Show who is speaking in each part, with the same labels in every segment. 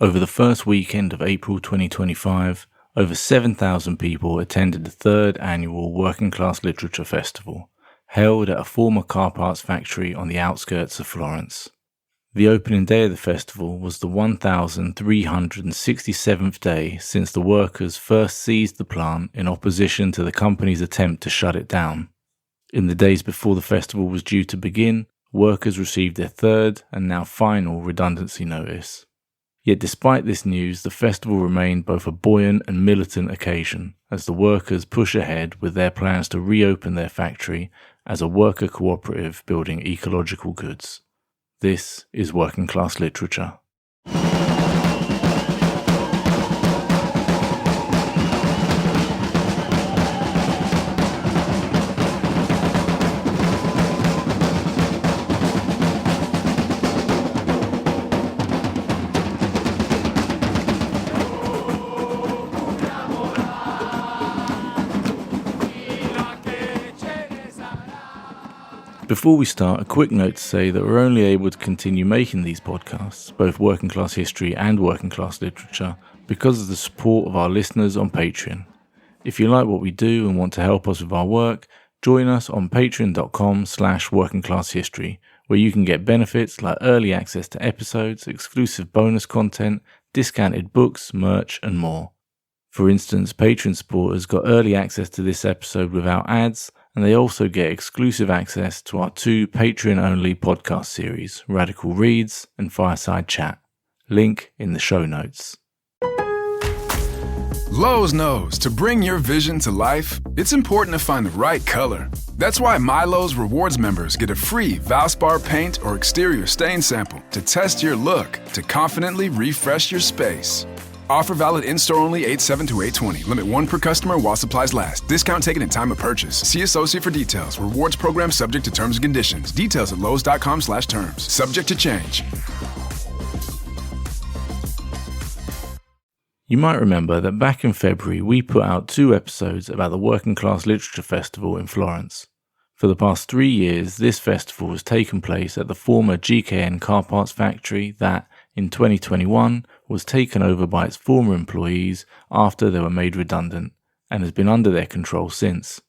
Speaker 1: Over the first weekend of April 2025, over 7,000 people attended the third annual Working Class Literature Festival, held at a former car parts factory on the outskirts of Florence. The opening day of the festival was the 1,367th day since the workers first seized the plant in opposition to the company's attempt to shut it down. In the days before the festival was due to begin, workers received their third and now final redundancy notice. Yet despite this news, the festival remained both a buoyant and militant occasion as the workers push ahead with their plans to reopen their factory as a worker cooperative building ecological goods. This is Working Class Literature. Before we start, a quick note to say that we're only able to continue making these podcasts, both Working Class History and Working Class Literature, because of the support of our listeners on Patreon. If you like what we do and want to help us with our work, join us on patreon.com/workingclasshistory, where you can get benefits like early access to episodes, exclusive bonus content, discounted books, merch, and more. For instance, Patreon supporters got early access to this episode without ads, and they also get exclusive access to our 2 Patreon-only podcast series, Radical Reads and Fireside Chat. Link in the show notes.
Speaker 2: Lowe's knows to bring your vision to life, it's important to find the right color. That's why MyLowe's Rewards members get a free Valspar paint or exterior stain sample to test your look to confidently refresh your space. Offer valid in-store only 8/7-8/20. Limit 1 per customer while supplies last. Discount taken in time of purchase. See associate for details. Rewards program subject to terms and conditions. Details at lowes.com/terms. Subject to change.
Speaker 1: You might remember that back in February we put out 2 episodes about the Working Class Literature Festival in Florence. For the past 3 years, this festival has taken place at the former GKN car parts factory that, in 2021, was taken over by its former employees after they were made redundant, and has been under their control since.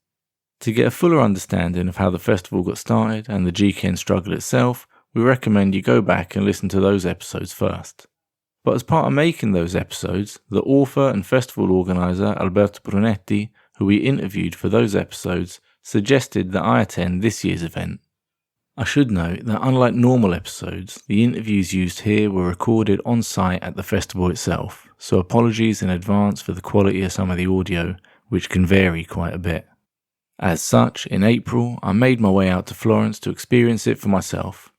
Speaker 1: To get a fuller understanding of how the festival got started and the GKN struggle itself, we recommend you go back and listen to those episodes first. But as part of making those episodes, the author and festival organiser Alberto Brunetti, who we interviewed for those episodes, suggested that I attend this year's event. I should note that unlike normal episodes, the interviews used here were recorded on site at the festival itself, so apologies in advance for the quality of some of the audio, which can vary quite a bit. As such, in April, I made my way out to Florence to experience it for myself.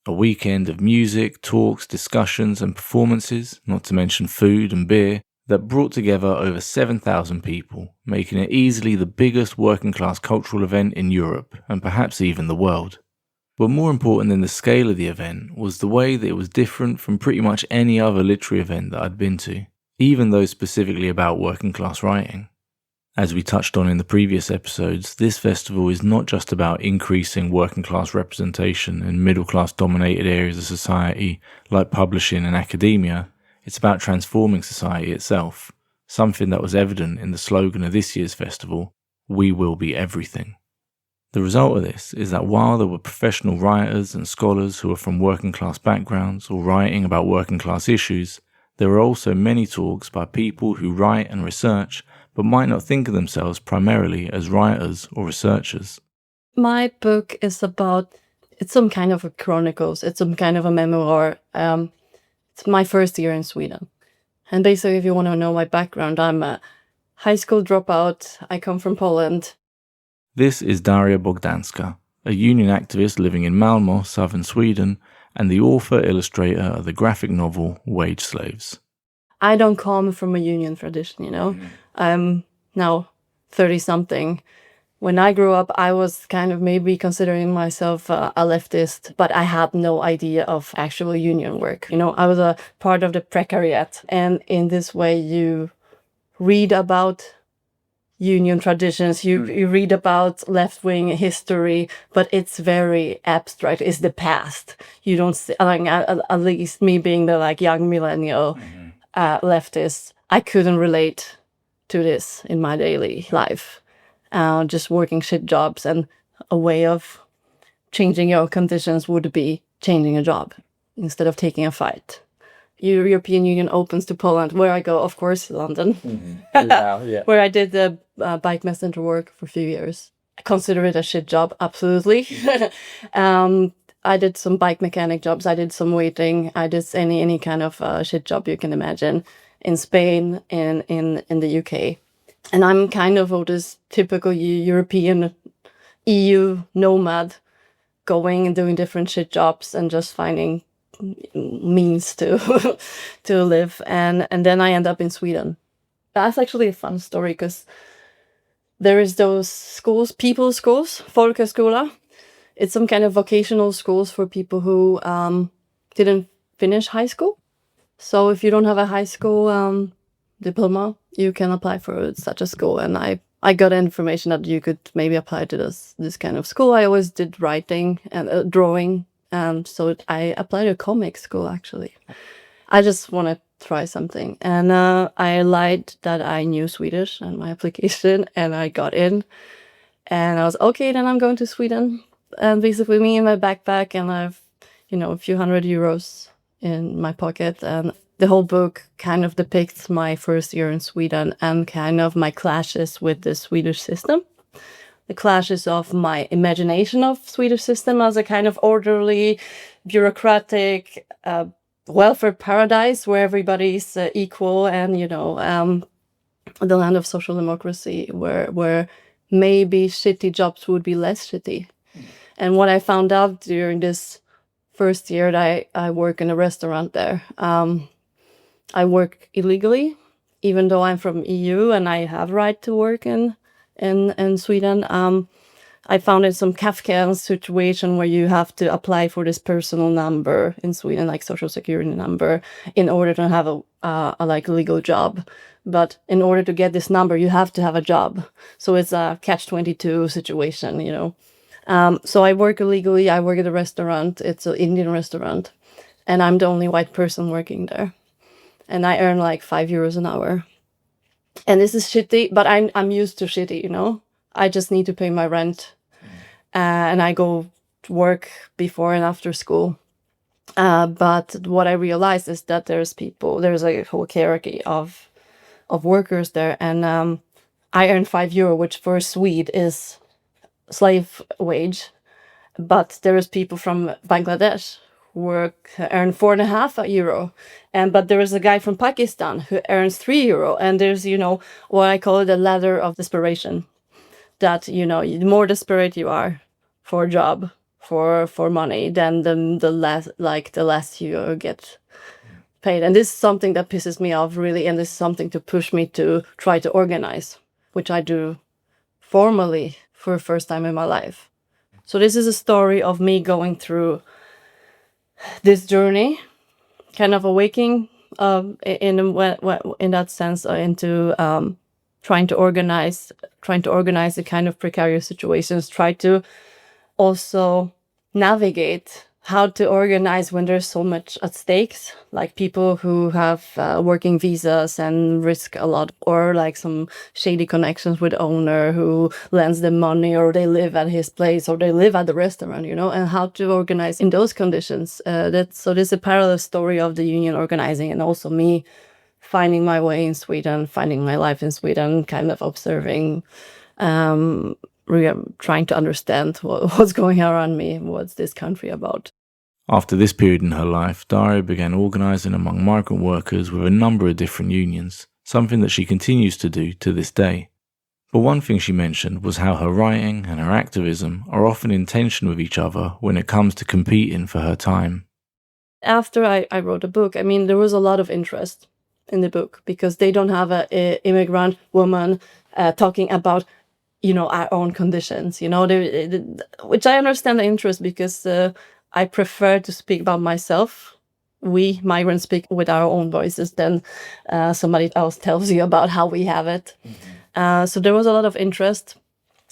Speaker 1: A weekend of music, talks, discussions and performances, not to mention food and beer, that brought together over 7,000 people, making it easily the biggest working class cultural event in Europe and perhaps even the world. But more important than the scale of the event was the way that it was different from pretty much any other literary event that I'd been to, even those specifically about working class writing. As we touched on in the previous episodes, this festival is not just about increasing working class representation in middle class dominated areas of society like publishing and academia, it's about transforming society itself, something that was evident in the slogan of this year's festival, "We will be everything." The result of this is that while there were professional writers and scholars who are from working class backgrounds or writing about working class issues, there are also many talks by people who write and research but might not think of themselves primarily as writers or researchers.
Speaker 3: My book is it's some kind of a chronicles, it's some kind of a memoir. It's my first year in Sweden. And basically, if you want to know my background, I'm a high school dropout, I come from Poland.
Speaker 1: This is Daria Bogdanska, a union activist living in Malmö, southern Sweden, and the author-illustrator of the graphic novel Wage Slaves.
Speaker 3: I don't come from a union tradition, I'm now 30-something. When I grew up, I was kind of maybe considering myself a leftist, but I had no idea of actual union work. I was a part of the precariat. And in this way, you read about union traditions. You read about left-wing history, but it's very abstract. It's the past. You don't see, like, at least me being the like young millennial leftist, I couldn't relate to this in my daily life. Just working shit jobs, and a way of changing your conditions would be changing a job instead of taking a fight. European Union opens to Poland, where I go, of course, London, where I did the bike messenger work for a few years. I consider it a shit job, absolutely. I did some bike mechanic jobs. I did some waiting. I did any kind of shit job you can imagine in Spain and in the UK. And I'm kind of this typical European EU nomad, going and doing different shit jobs and just finding means to to live. And then I end up in Sweden. That's actually a fun story, because there is those schools, people's schools, folkhögskola. It's some kind of vocational schools for people who didn't finish high school. So if you don't have a high school diploma, you can apply for such a school. And I got information that you could maybe apply to this kind of school. I always did writing and drawing. So I applied to a comic school, actually. I just want to try something. And I lied that I knew Swedish on my application, and I got in. And I was, okay, then I'm going to Sweden. And basically me in my backpack, and I've, a few €100 in my pocket. And the whole book kind of depicts my first year in Sweden and kind of my clashes with the Swedish system. The clashes of my imagination of Swedish system as a kind of orderly, bureaucratic welfare paradise where everybody's equal, and the land of social democracy where maybe shitty jobs would be less shitty. And what I found out during this first year that I work in a restaurant there, I work illegally, even though I'm from EU and I have right to work in Sweden. I found in some Kafka situation where you have to apply for this personal number in Sweden, like social security number, in order to have a like legal job. But in order to get this number, you have to have a job. So it's a catch-22 situation, So I work illegally. I work at a restaurant. It's an Indian restaurant, and I'm the only white person working there. And I earn like €5 an hour. And this is shitty, but I'm used to shitty, I just need to pay my rent. And I go to work before and after school. But what I realized is that there's a whole hierarchy of workers there. And I earn €5, which for a Swede is slave wage. But there is people from Bangladesh earn €4.50, but there is a guy from Pakistan who earns €3, and there's what I call the ladder of desperation. That the more desperate you are for a job, for money, then the less you get paid. And this is something that pisses me off really, and this is something to push me to try to organize, which I do formally for the first time in my life. So this is a story of me going through this journey, kind of awakening in that sense into trying to organize the kind of precarious situations, try to also navigate how to organize when there's so much at stakes, like people who have working visas and risk a lot, or like some shady connections with owner who lends them money, or they live at his place, or they live at the restaurant, and how to organize in those conditions. So there's a parallel story of the union organizing, and also me finding my way in Sweden, finding my life in Sweden, kind of observing, trying to understand what's going around me, what's this country about.
Speaker 1: After this period in her life, Daria began organising among migrant workers with a number of different unions, something that she continues to do to this day. But one thing she mentioned was how her writing and her activism are often in tension with each other when it comes to competing for her time.
Speaker 3: After I wrote a book, there was a lot of interest in the book, because they don't have an immigrant woman talking about our own conditions, which I understand the interest, because I prefer to speak about myself. We migrants speak with our own voices than somebody else tells you about how we have it. So there was a lot of interest.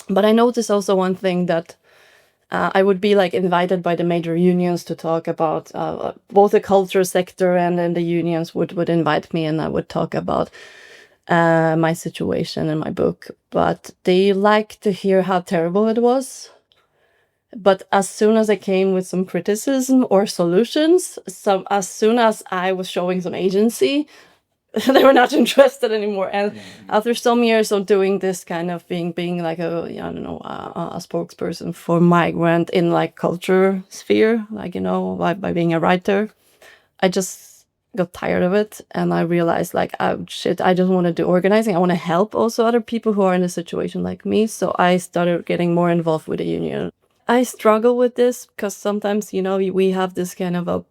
Speaker 3: But I noticed also one thing that I would be like invited by the major unions to talk about both the culture sector, and then the unions would invite me and I would talk about my situation in my book. But they liked to hear how terrible it was. But as soon as I came with some criticism or solutions, as soon as I was showing some agency, they were not interested anymore. And after some years of doing this kind of being like a spokesperson for migrant in like culture sphere, like, by being a writer, I just got tired of it. And I realized like, oh shit, I just want to do organizing. I want to help also other people who are in a situation like me. So I started getting more involved with the union. I struggle with this because sometimes, we have this kind of a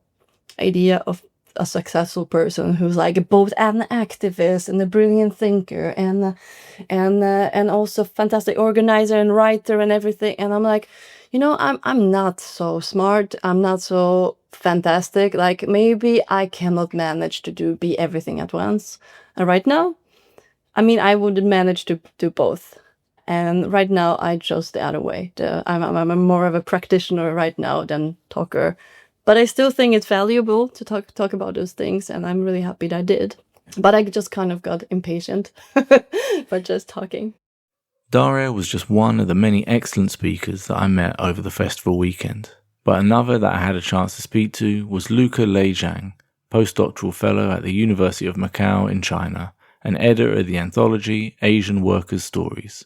Speaker 3: idea of a successful person who's like both an activist and a brilliant thinker and also fantastic organizer and writer and everything. And I'm like, I'm not so smart. I'm not so fantastic. Like maybe I cannot manage to be everything at once. And right now, I would manage to do both. And right now, I chose the other way. I'm more of a practitioner right now than talker. But I still think it's valuable to talk about those things, and I'm really happy that I did. But I just kind of got impatient by just talking.
Speaker 1: Daria was just one of the many excellent speakers that I met over the festival weekend. But another that I had a chance to speak to was Luca Lei Zhang, postdoctoral fellow at the University of Macau in China, and editor of the anthology Asian Workers' Stories.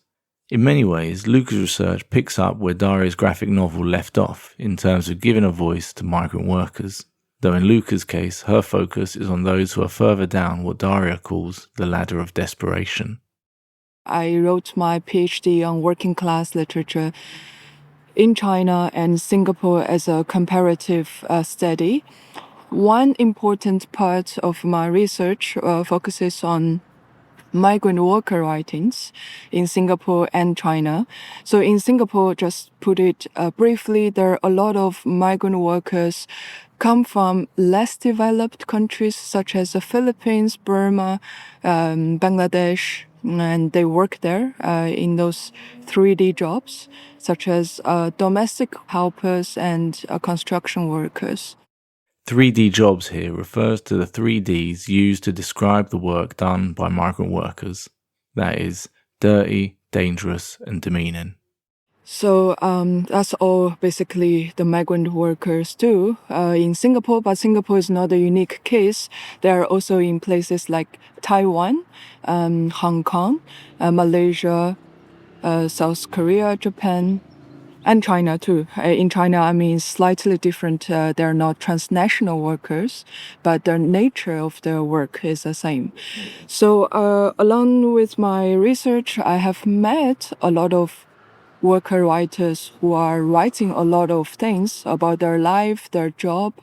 Speaker 1: In many ways, Luca's research picks up where Daria's graphic novel left off in terms of giving a voice to migrant workers, though in Luca's case, her focus is on those who are further down what Daria calls the ladder of desperation.
Speaker 4: I wrote my PhD on working class literature in China and Singapore as a comparative study. One important part of my research focuses on migrant worker writings in Singapore and China. So in Singapore, just put it briefly, there are a lot of migrant workers come from less developed countries such as the Philippines, Burma, Bangladesh, and they work there in those 3D jobs, such as domestic helpers and construction workers.
Speaker 1: 3D jobs here refers to the 3Ds used to describe the work done by migrant workers. That is, dirty, dangerous, and demeaning.
Speaker 4: So that's all basically the migrant workers do in Singapore, but Singapore is not a unique case. They are also in places like Taiwan, Hong Kong, Malaysia, South Korea, Japan, and China too. In China, slightly different. They're not transnational workers, but the nature of their work is the same. So along with my research, I have met a lot of worker writers who are writing a lot of things about their life, their job.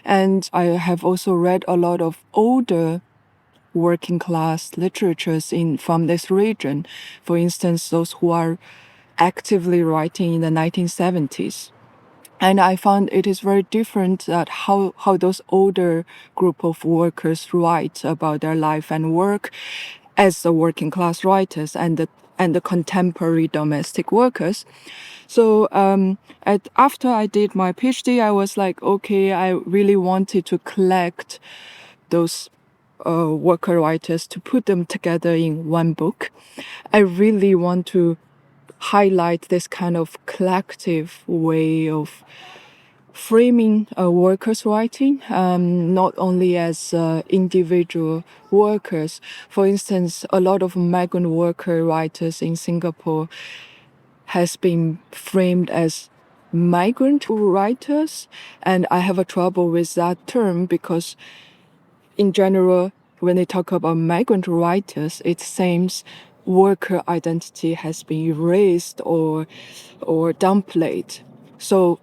Speaker 4: And I have also read a lot of older working class literatures from this region. For instance, those who are actively writing in the 1970s. And I found it is very different that how those older group of workers write about their life and work as the working class writers and the contemporary domestic workers. So after I did my PhD, I was like, okay, I really wanted to collect those worker writers to put them together in one book. I really want to highlight this kind of collective way of framing workers' writing, not only as individual workers. For instance, a lot of migrant worker writers in Singapore has been framed as migrant writers, and I have a trouble with that term because in general, when they talk about migrant writers, it seems worker identity has been erased or downplayed. So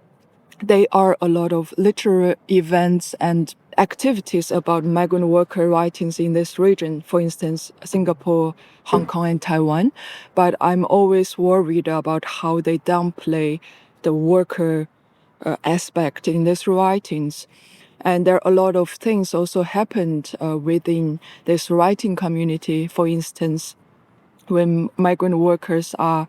Speaker 4: there are a lot of literary events and activities about migrant worker writings in this region, for instance, Singapore, Hong Kong, and Taiwan. But I'm always worried about how they downplay the worker aspect in these writings. And there are a lot of things also happened within this writing community. For instance, when migrant workers are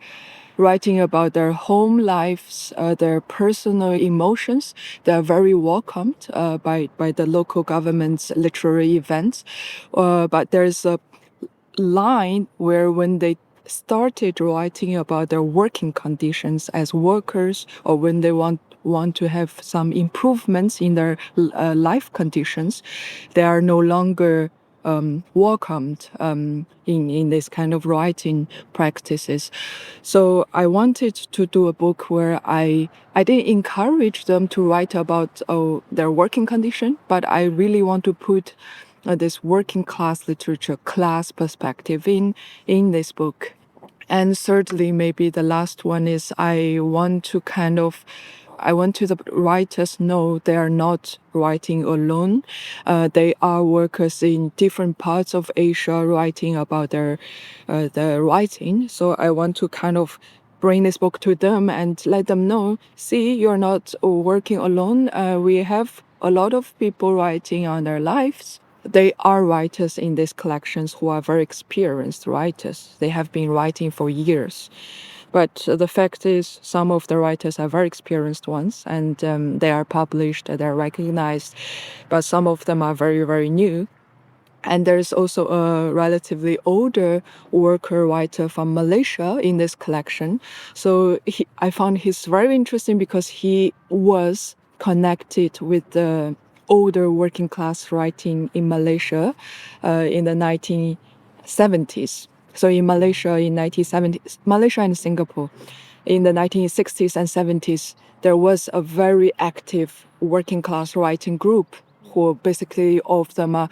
Speaker 4: writing about their home lives, their personal emotions, they are very welcomed by the local government's literary events. But there's a line where when they started writing about their working conditions as workers, or when they want to have some improvements in their life conditions, they are no longer welcomed in this kind of writing practices. So I wanted to do a book where I didn't encourage them to write about their working condition, but I really want to put this working class literature, class perspective in this book. And thirdly, maybe the last one is I want to the writers know they are not writing alone. They are workers in different parts of Asia writing about their writing. So I want to kind of bring this book to them and let them know, see, you're not working alone. We have a lot of people writing on their lives. They are writers in these collections who are very experienced writers. They have been writing for years. But the fact is, some of the writers are very experienced ones, and they are published, they're recognized, but some of them are very, very new. And there's also a relatively older worker writer from Malaysia in this collection. So I found he's very interesting because he was connected with the older working class writing in Malaysia in the 1970s. So in Malaysia in 1970s, Malaysia and Singapore, in the 1960s and 70s, there was a very active working class writing group who basically all of them are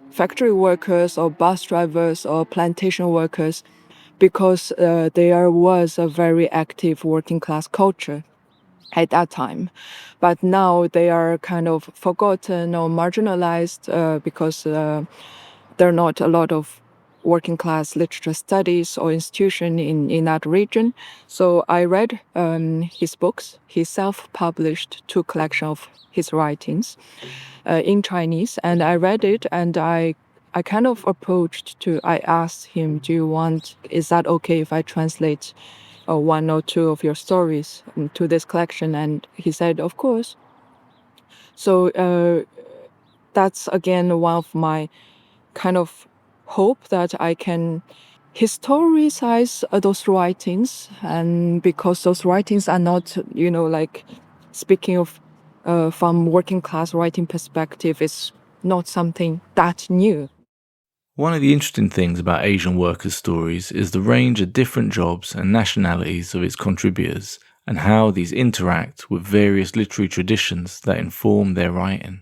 Speaker 4: factory workers or bus drivers or plantation workers, because there was a very active working class culture at that time. But now they are kind of forgotten or marginalized because there are not a lot of working class literature studies or institution in that region. So I read his books. He self-published 2 collections of his writings in Chinese, and I read it, and I kind of I asked him, is that okay if I translate 1 or 2 of your stories to this collection? And he said, of course. So that's again one of my kind of hope that I can historicize those writings, and because those writings are not, like speaking of from working class writing perspective, is not something that new.
Speaker 1: One of the interesting things about Asian workers' stories is the range of different jobs and nationalities of its contributors, and how these interact with various literary traditions that inform their writing.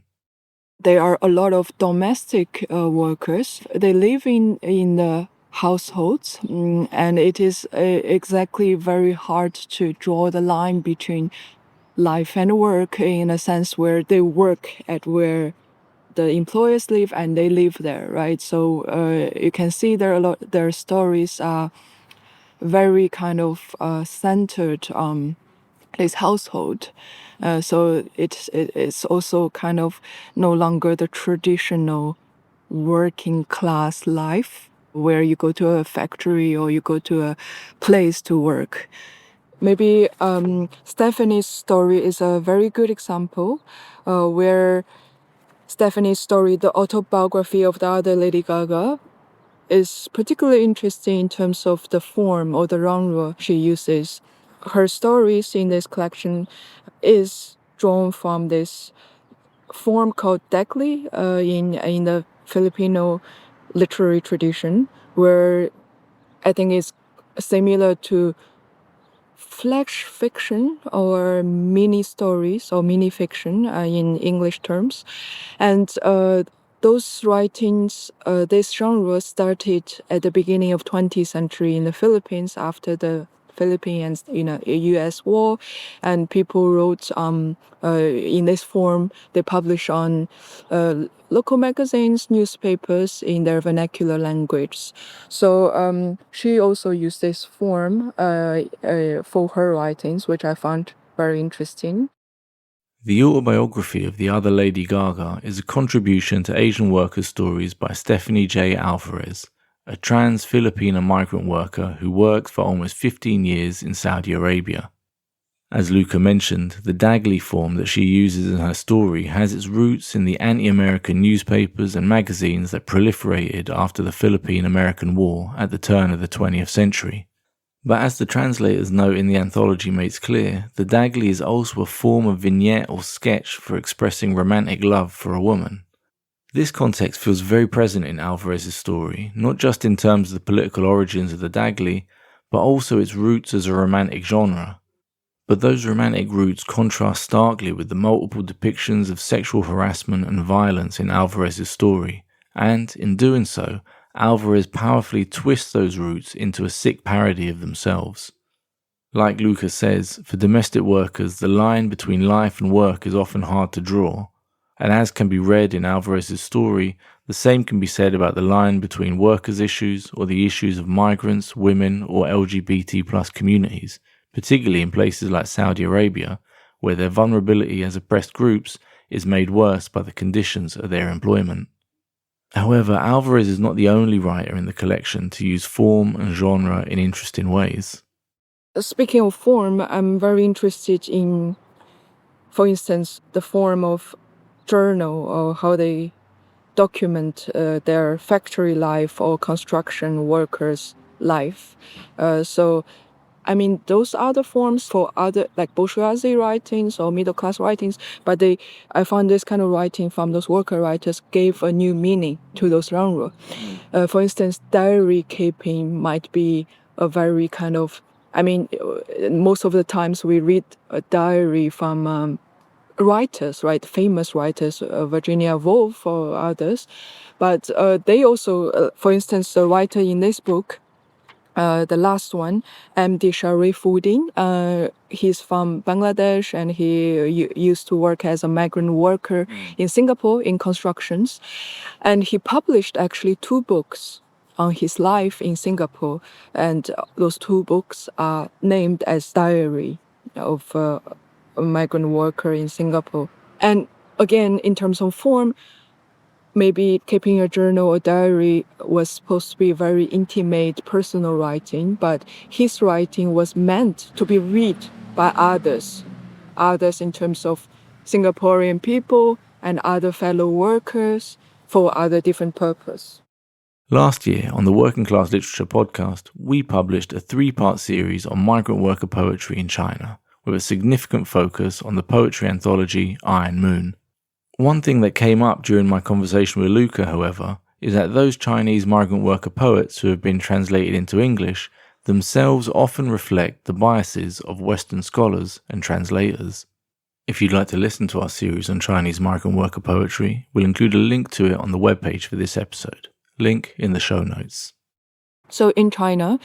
Speaker 4: There are a lot of domestic workers. They live in the households, and it is exactly very hard to draw the line between life and work, in a sense where they work at where the employers live and they live there, right? So you can see their stories are very kind of centered on this household. So it's also kind of no longer the traditional working class life where you go to a factory or you go to a place to work. Maybe Stephanie's story is a very good example where Stephanie's story, the autobiography of the other Lady Gaga, is particularly interesting in terms of the form or the genre she uses. Her stories in this collection is drawn from this form called dekli in the Filipino literary tradition, where I think it's similar to flash fiction or mini stories or mini fiction in English terms. And those writings, this genre started at the beginning of 20th century in the Philippines after the Philippine and U.S. war, and people wrote in this form. They publish on local magazines, newspapers in their vernacular language. So she also used this form for her writings, which I found very interesting.
Speaker 1: The autobiography of the other Lady Gaga is a contribution to Asian workers' stories by Stephanie J. Alvarez, a trans-Filipino migrant worker who worked for almost 15 years in Saudi Arabia. As Luca mentioned, the Dagley form that she uses in her story has its roots in the anti-American newspapers and magazines that proliferated after the Philippine-American War at the turn of the 20th century. But as the translator's note in the anthology makes clear, the Dagley is also a form of vignette or sketch for expressing romantic love for a woman. This context feels very present in Alvarez's story, not just in terms of the political origins of the Dagley, but also its roots as a romantic genre. But those romantic roots contrast starkly with the multiple depictions of sexual harassment and violence in Alvarez's story, and, in doing so, Alvarez powerfully twists those roots into a sick parody of themselves. Like Lucas says, for domestic workers, the line between life and work is often hard to draw, and as can be read in Alvarez's story, the same can be said about the line between workers' issues or the issues of migrants, women, or LGBT+ communities, particularly in places like Saudi Arabia, where their vulnerability as oppressed groups is made worse by the conditions of their employment. However, Alvarez is not the only writer in the collection to use form and genre in interesting ways.
Speaker 4: Speaking of form, I'm very interested in, for instance, the form of journal or how they document their factory life or construction workers' life. Those are the forms for other, like bourgeoisie writings or middle-class writings, but I found this kind of writing from those worker writers gave a new meaning to those genres. For instance, diary keeping might be a very kind of, most of the times we read a diary from writers, right? Famous writers, Virginia Woolf or others. But they also, for instance, the writer in this book, the last one, M.D. Sharifuddin, he's from Bangladesh and he used to work as a migrant worker in Singapore in constructions. And he published actually 2 books on his life in Singapore. And those 2 books are named as Diary of a migrant worker in Singapore. And again, in terms of form, maybe keeping a journal or diary was supposed to be very intimate, personal writing, but his writing was meant to be read by others in terms of Singaporean people and other fellow workers for other different purpose.
Speaker 1: Last year, on the Working Class Literature podcast, we published a 3-part series on migrant worker poetry in China, with a significant focus on the poetry anthology Iron Moon. One thing that came up during my conversation with Luca, however, is that those Chinese migrant worker poets who have been translated into English themselves often reflect the biases of Western scholars and translators. If you'd like to listen to our series on Chinese migrant worker poetry, we'll include a link to it on the webpage for this episode. Link in the show notes.
Speaker 4: So in China,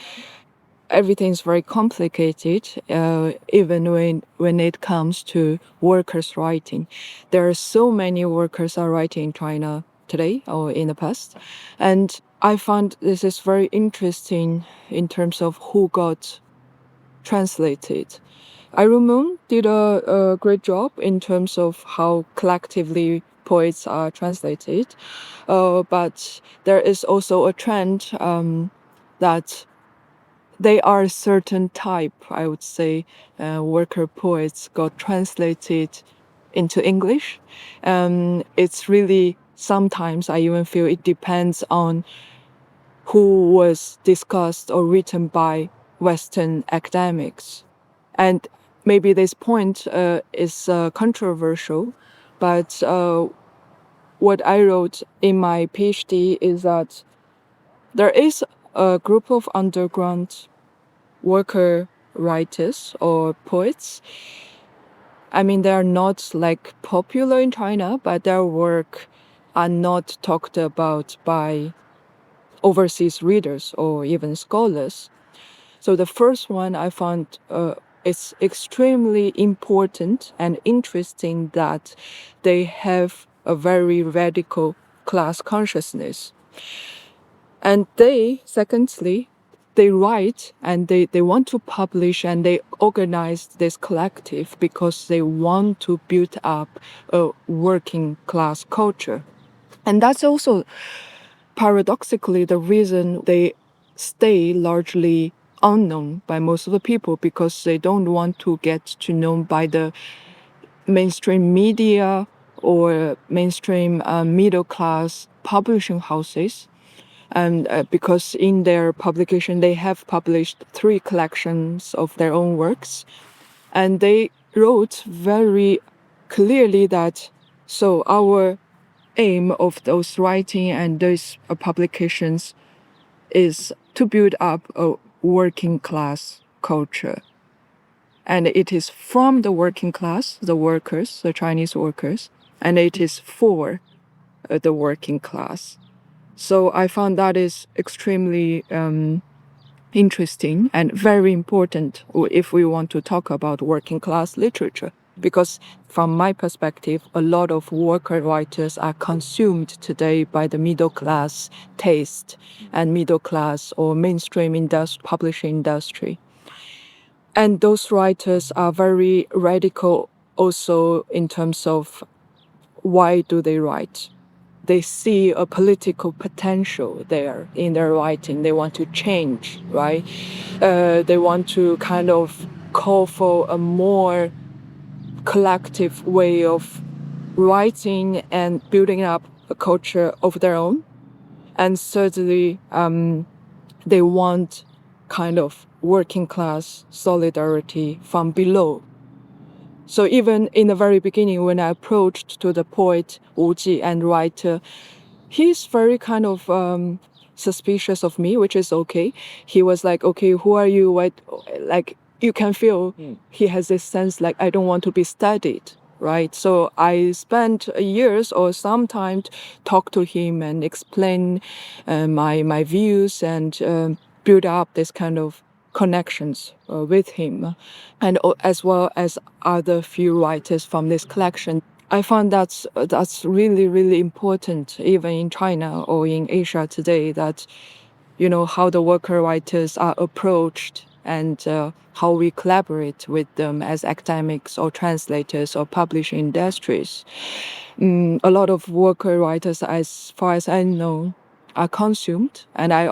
Speaker 4: everything's very complicated, even when it comes to workers' writing. There are so many workers are writing in China today or in the past. And I found this is very interesting in terms of who got translated. Iron Moon did a great job in terms of how collectively poets are translated. But there is also a trend that they are a certain type, I would say, worker poets got translated into English. It's really, sometimes I even feel it depends on who was discussed or written by Western academics. And maybe this point is controversial, but what I wrote in my PhD is that there is a group of underground worker writers or poets. They are not like popular in China, but their work are not talked about by overseas readers or even scholars. So the first one I found it's extremely important and interesting that they have a very radical class consciousness. And secondly, they write and they want to publish and they organize this collective because they want to build up a working class culture. And that's also paradoxically, the reason they stay largely unknown by most of the people because they don't want to get to know by the mainstream media or mainstream middle class publishing houses. And because in their publication, they have published 3 collections of their own works. And they wrote very clearly that, so our aim of those writing and those publications is to build up a working class culture. And it is from the working class, the workers, the Chinese workers, and it is for the working class. So I found that is extremely interesting and very important if we want to talk about working class literature. Because from my perspective, a lot of worker writers are consumed today by the middle class taste and middle class or mainstream publishing industry. And those writers are very radical also in terms of why do they write. They see a political potential there in their writing. They want to change, right? They want to kind of call for a more collective way of writing and building up a culture of their own. And certainly, they want kind of working class solidarity from below. So even in the very beginning, when I approached to the poet Wu Ji and writer, he's very kind of suspicious of me, which is okay. He was like, okay, who are you? What? Like, you can feel he has this sense like, I don't want to be studied, right? So I spent years or some time to talk to him and explain my views and build up this kind of connections with him, and as well as other few writers from this collection. I found that's really, really important, even in China or in Asia today, that, you know, how the worker writers are approached and how we collaborate with them as academics or translators or publishing industries. A lot of worker writers, as far as I know, are consumed. And I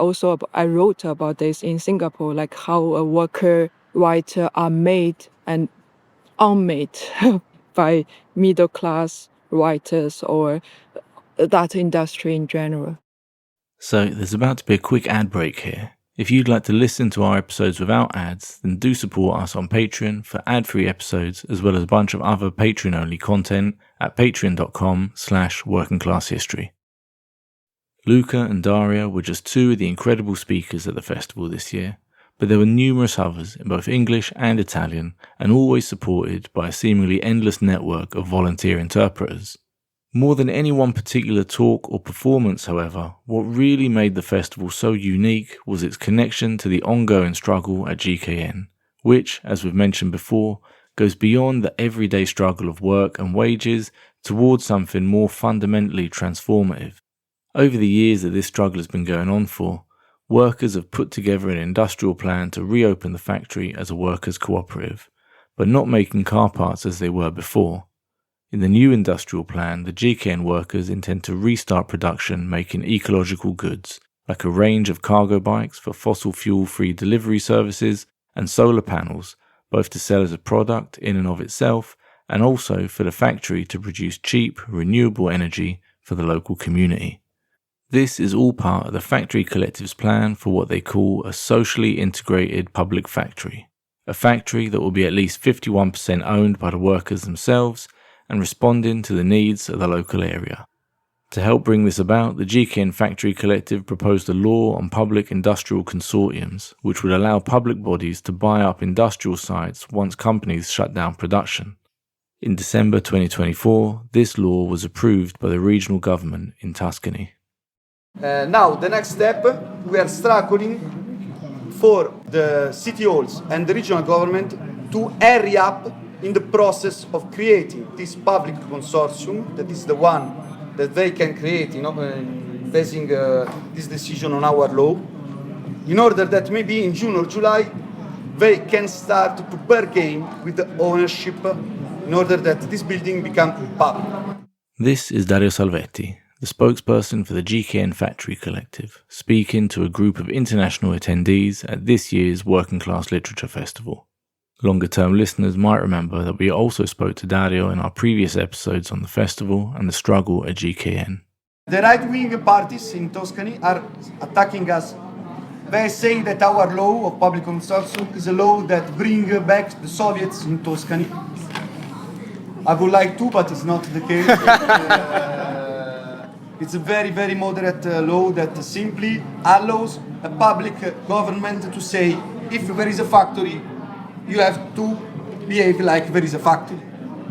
Speaker 4: wrote about this in Singapore, like how a worker writer are made and unmade by middle class writers or that industry in general.
Speaker 1: So there's about to be a quick ad break here. If you'd like to listen to our episodes without ads, then do support us on Patreon for ad-free episodes as well as a bunch of other Patreon-only content at patreon.com/workingclasshistory. Luca and Daria were just 2 of the incredible speakers at the festival this year, but there were numerous others in both English and Italian, and always supported by a seemingly endless network of volunteer interpreters. More than any one particular talk or performance, however, what really made the festival so unique was its connection to the ongoing struggle at GKN, which, as we've mentioned before, goes beyond the everyday struggle of work and wages towards something more fundamentally transformative. Over the years that this struggle has been going on for, workers have put together an industrial plan to reopen the factory as a workers' cooperative, but not making car parts as they were before. In the new industrial plan, the GKN workers intend to restart production making ecological goods, like a range of cargo bikes for fossil fuel-free delivery services and solar panels, both to sell as a product in and of itself, and also for the factory to produce cheap, renewable energy for the local community. This is all part of the Factory Collective's plan for what they call a socially integrated public factory, a factory that will be at least 51% owned by the workers themselves and responding to the needs of the local area. To help bring this about, the GKN Factory Collective proposed a law on public industrial consortiums, which would allow public bodies to buy up industrial sites once companies shut down production. In December 2024, this law was approved by the regional government in Tuscany.
Speaker 5: Now, the next step, we are struggling for the city halls and the regional government to hurry up in the process of creating this public consortium, that is the one that they can create, basing this decision on our law, in order that maybe in June or July they can start to bargain with the ownership in order that this building become public.
Speaker 1: This is Dario Salvetti, the spokesperson for the GKN Factory Collective, speaking to a group of international attendees at this year's Working Class Literature Festival. Longer-term listeners might remember that we also spoke to Dario in our previous episodes on the festival and the struggle at GKN.
Speaker 5: The right-wing parties in Tuscany are attacking us by saying that our law of public consortium is a law that brings back the Soviets in Tuscany. I would like to, but it's not the case. It's a very, very moderate law that simply allows a public government to say, if there is a factory, you have to behave like there is a factory.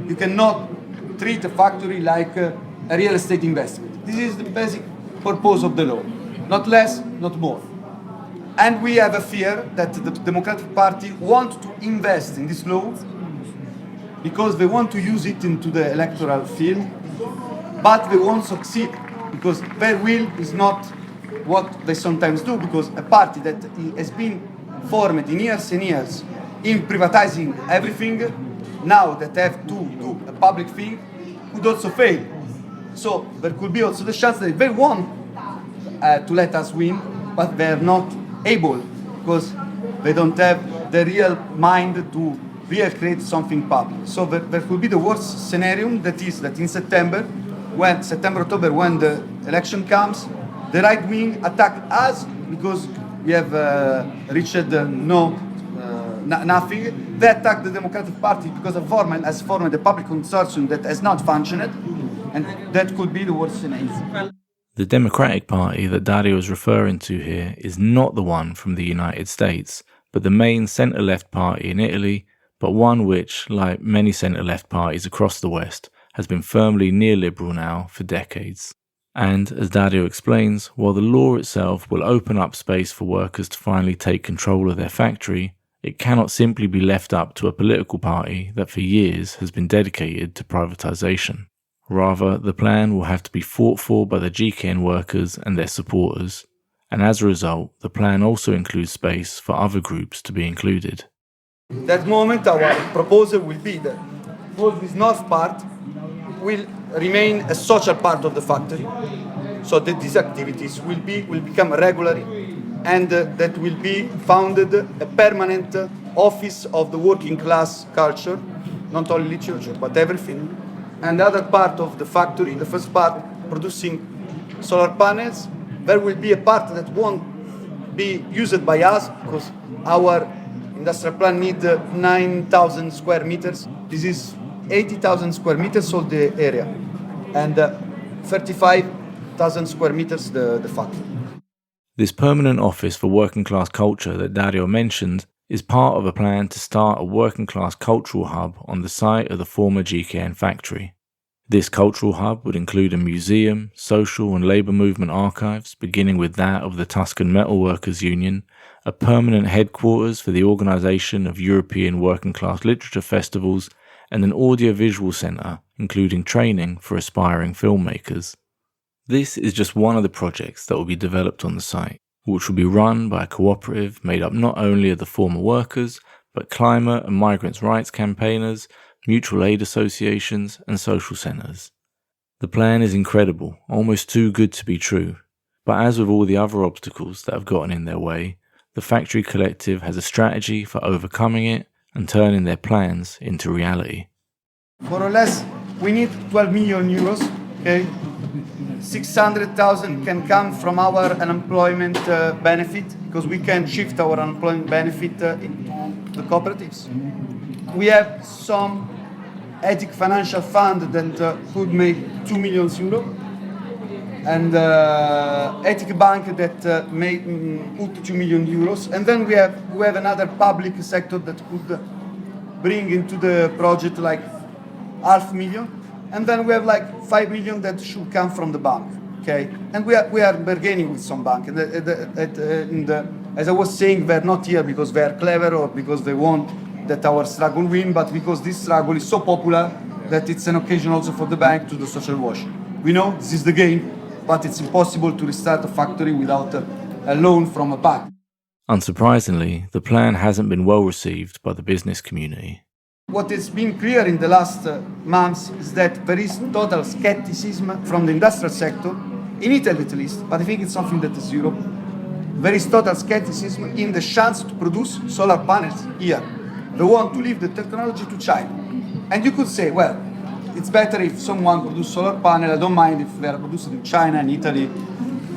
Speaker 5: You cannot treat a factory like a real estate investment. This is the basic purpose of the law. Not less, not more. And we have a fear that the Democratic Party want to invest in this law because they want to use it into the electoral field, but they won't succeed because their will is not what they sometimes do, because a party that has been formed in years and years in privatizing everything, now that they have to do a public thing, could also fail. So there could be also the chance that they want to let us win, but they're not able because they don't have the real mind to really create something public. So there could be the worst scenario, that is that in September, October, when the election comes, the right wing attack us because we have reached nothing. They attack the Democratic Party because has formed a public consortium that has not functioned, and that could be the worst scenario.
Speaker 1: The Democratic Party that Dario is referring to here is not the one from the United States, but the main centre-left party in Italy, but one which, like many centre-left parties across the West, has been firmly neoliberal now for decades. And, as Dario explains, while the law itself will open up space for workers to finally take control of their factory, it cannot simply be left up to a political party that for years has been dedicated to privatisation. Rather, the plan will have to be fought for by the GKN workers and their supporters, and as a result, the plan also includes space for other groups to be included.
Speaker 5: At that moment, our proposal will be that all this north part will remain a social part of the factory, so that these activities will become regular, and that will be founded a permanent office of the working class culture, not only literature, but everything. And the other part of the factory, the first part producing solar panels, there will be a part that won't be used by us because our industrial plant needs 9,000 square meters. This is 80,000 square meters of the area, and 35,000 square meters the factory.
Speaker 1: This permanent office for working class culture that Dario mentioned is part of a plan to start a working class cultural hub on the site of the former GKN factory. This cultural hub would include a museum, social and labour movement archives, beginning with that of the Tuscan Metal Workers Union, a permanent headquarters for the organisation of European working class literature festivals, and an audiovisual centre, including training for aspiring filmmakers. This is just one of the projects that will be developed on the site, which will be run by a cooperative made up not only of the former workers, but climate and migrants' rights campaigners, mutual aid associations, and social centres. The plan is incredible, almost too good to be true, but as with all the other obstacles that have gotten in their way, the Factory Collective has a strategy for overcoming it and turning their plans into reality.
Speaker 5: More or less, we need 12 million euros, okay? 600,000 can come from our unemployment benefit, because we can shift our unemployment benefit into the cooperatives. We have some ethic financial fund that could make 2 million euro, and ethic bank that may put 2 million euros, and then we have another public sector that could bring into the project like 500,000. And then we have like 5 million that should come from the bank, okay? And we are bargaining with some bank. And as I was saying, they're not here because they are clever or because they want that our struggle win, but because this struggle is so popular that it's an occasion also for the bank to do social washing. We know this is the game, but it's impossible to restart a factory without a loan from a bank.
Speaker 1: Unsurprisingly, the plan hasn't been well received by the business community.
Speaker 5: What has been clear in the last months is that there is total skepticism from the industrial sector, in Italy at least, but I think it's something that is Europe. There is total skepticism in the chance to produce solar panels here. They want to leave the technology to China. And you could say, well, it's better if someone produces solar panel, I don't mind if they are produced in China and Italy.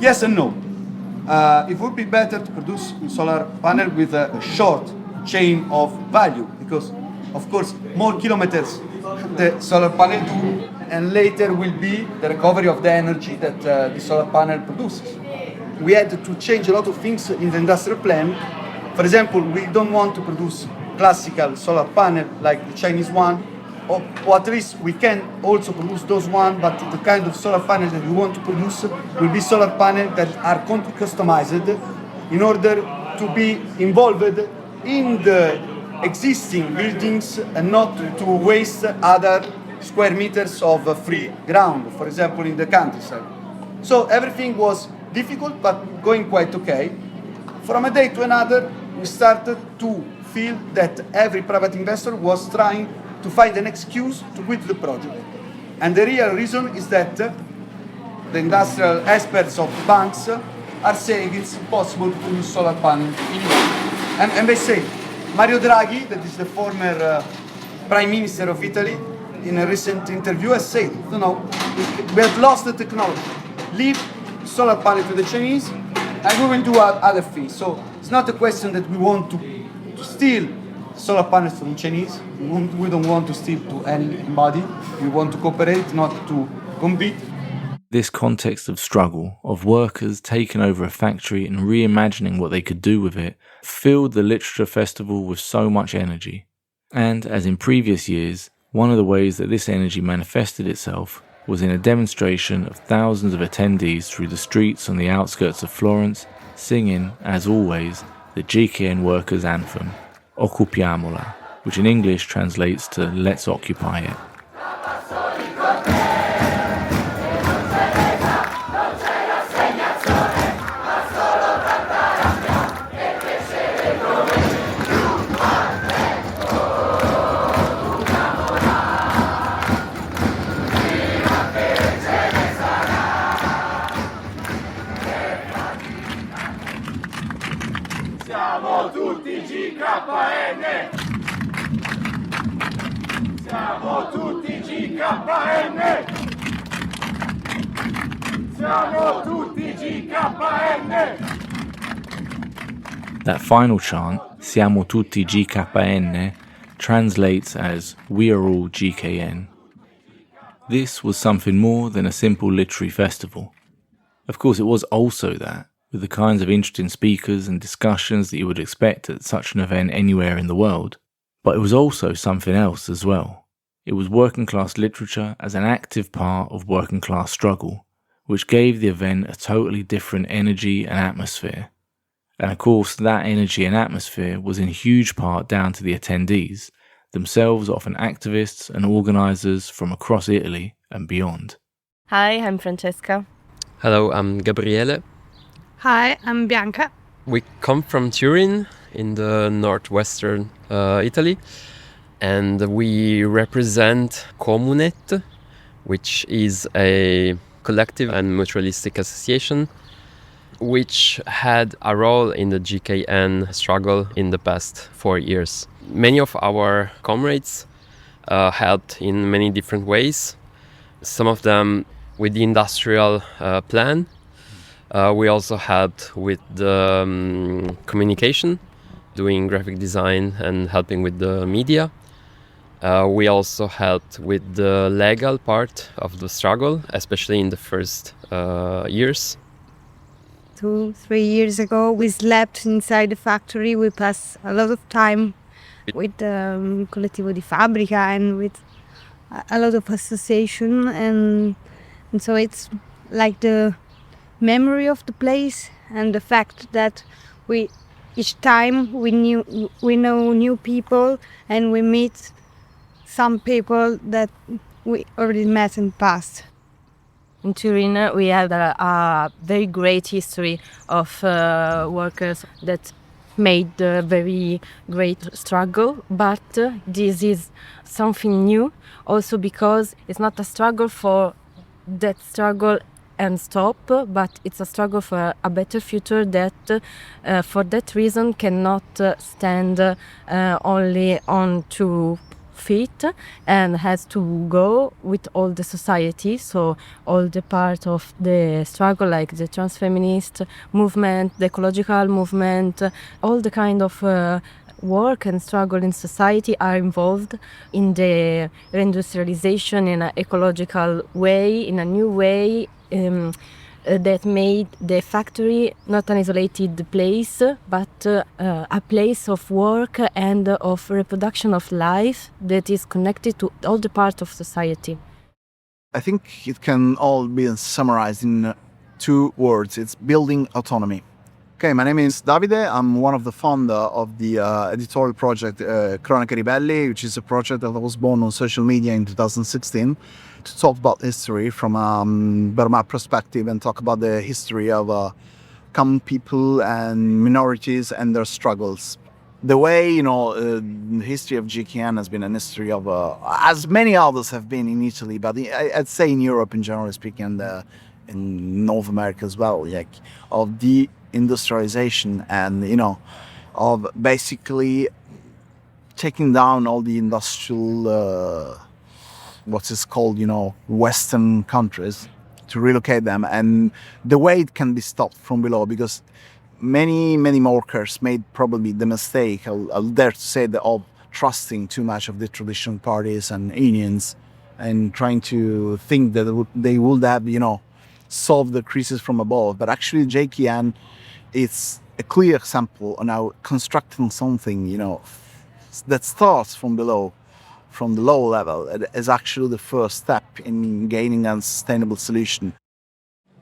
Speaker 5: Yes and no. It would be better to produce solar panel with a short chain of value, because of course more kilometers the solar panel do, and later will be the recovery of the energy that the solar panel produces. We had to change a lot of things in the industrial plan. For example, we don't want to produce classical solar panel like the Chinese one, or at least we can also produce those one, but the kind of solar panel that we want to produce will be solar panels that are customized in order to be involved in the existing buildings and not to waste other square meters of free ground, for example, in the countryside. So everything was difficult, but going quite okay. From a day to another, we started to feel that every private investor was trying to find an excuse to quit the project. And the real reason is that the industrial experts of the banks are saying it's impossible to use solar panels in Italy. And they say, Mario Draghi, that is the former Prime Minister of Italy, in a recent interview has said, no, we have lost the technology. Leave solar panel to the Chinese and we will do other things. So it's not a question that we want to steal solar panels from the Chinese. We don't want to steal to anybody. We want to cooperate, not to compete.
Speaker 1: This context of struggle, of workers taking over a factory and reimagining what they could do with it, filled the literature festival with so much energy. And, as in previous years, one of the ways that this energy manifested itself was in a demonstration of thousands of attendees through the streets on the outskirts of Florence, singing, as always, the GKN workers' anthem, Occupiamola, which in English translates to Let's Occupy It.
Speaker 6: Siamo tutti GKN! Siamo tutti GKN! Siamo tutti GKN!
Speaker 1: That final chant, Siamo tutti GKN, translates as We are all GKN. This was something more than a simple literary festival. Of course, it was also that, with the kinds of interesting speakers and discussions that you would expect at such an event anywhere in the world. But it was also something else as well. It was working class literature as an active part of working class struggle, which gave the event a totally different energy and atmosphere. And of course, that energy and atmosphere was in huge part down to the attendees, themselves often activists and organisers from across Italy and beyond.
Speaker 7: Hi, I'm Francesca.
Speaker 8: Hello, I'm Gabriele.
Speaker 9: Hi, I'm Bianca.
Speaker 8: We come from Turin in the northwestern Italy, and we represent Comunet, which is a collective and mutualistic association which had a role in the GKN struggle in the past 4 years. Many of our comrades helped in many different ways, some of them with the industrial plan. We also helped with the communication, doing graphic design and helping with the media. We also helped with the legal part of the struggle, especially in the first years.
Speaker 9: 2-3 years ago, we slept inside the factory. We passed a lot of time with the Collettivo di Fabbrica and with a lot of association, and so it's like the memory of the place and the fact that each time we know new people and we meet some people that we already met in the past.
Speaker 7: In Turin, we had a very great history of workers that made a very great struggle, but this is something new also because it's not a struggle for that struggle and stop, but it's a struggle for a better future that for that reason cannot stand only on two feet and has to go with all the society, so all the part of the struggle like the transfeminist movement, the ecological movement, all the kind of work and struggle in society are involved in the reindustrialization in an ecological way, in a new way that made the factory not an isolated place, but a place of work and of reproduction of life that is connected to all the parts of society.
Speaker 10: I think it can all be summarized in two words. It's building autonomy. Okay, my name is Davide. I'm one of the founder of the editorial project Cronache Ribelli, which is a project that was born on social media in 2016 to talk about history from a Burma perspective and talk about the history of common people and minorities and their struggles. The way, the history of GKN has been a history of, as many others have been in Italy, but I'd say in Europe in general speaking, and in North America as well, like, of the industrialization and, of basically taking down all the industrial, what is called, Western countries, to relocate them, and the way it can be stopped from below, because many workers made probably the mistake, I'll dare to say, of trusting too much of the traditional parties and unions and trying to think that they would have, solved the crisis from above. But actually JKN is a clear example on how constructing something, that starts from below, from the low level, is actually the first step in gaining a sustainable solution.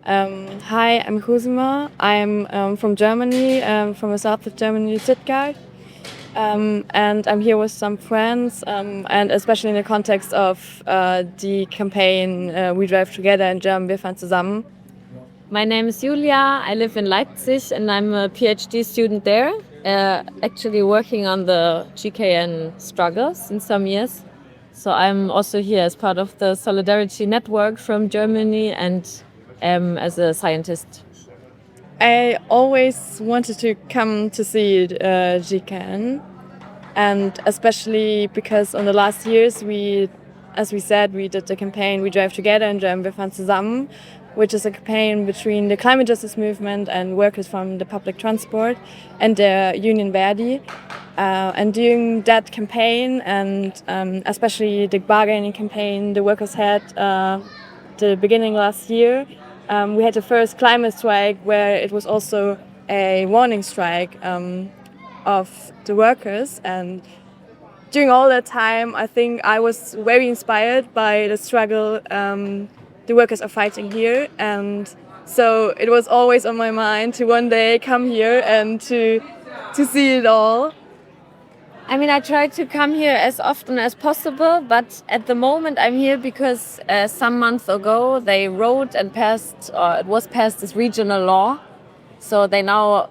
Speaker 3: Hi, I'm Husma. I'm from Germany, from the south of Germany, Stuttgart. And I'm here with some friends, and especially in the context of the campaign We Drive Together in German, wir fahren zusammen.
Speaker 11: My name is Julia. I live in Leipzig and I'm a PhD student there, actually working on the GKN struggles in some years. So I'm also here as part of the Solidarity Network from Germany and as a scientist.
Speaker 3: I always wanted to come to see GKN, and especially because in the last years as we said, we did the campaign We Drive Together in German, wir fahren zusammen, which is a campaign between the climate justice movement and workers from the public transport and the union Verdi. And during that campaign, and especially the bargaining campaign the workers had the beginning last year, we had the first climate strike where it was also a warning strike of the workers. And during all that time, I think I was very inspired by the struggle the workers are fighting here. And so it was always on my mind to one day come here and to see it all.
Speaker 11: I mean, I try to come here as often as possible, but at the moment I'm here because some months ago they wrote and passed, or it was passed, this regional law. So they now